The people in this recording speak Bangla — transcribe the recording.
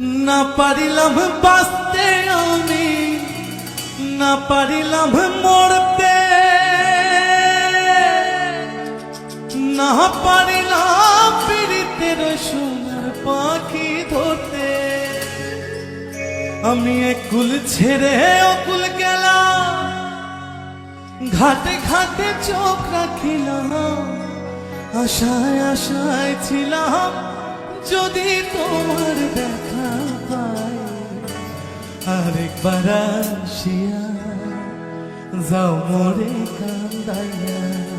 না পারিলাম বাঁচতে আমি, না পারিলাম মরতে, না পারিলাম পীড়িতের সোনার পাখি ধরতে। আমি একুল ছেড়ে অকুল গেলাম, ঘাটে ঘাটে চোখ রাখিলাম, আশায় আশায় ছিলাম যদি তোমার দেখা পাই। আরেকবার আসিয়া যাও মোরে কান্দাইয়া।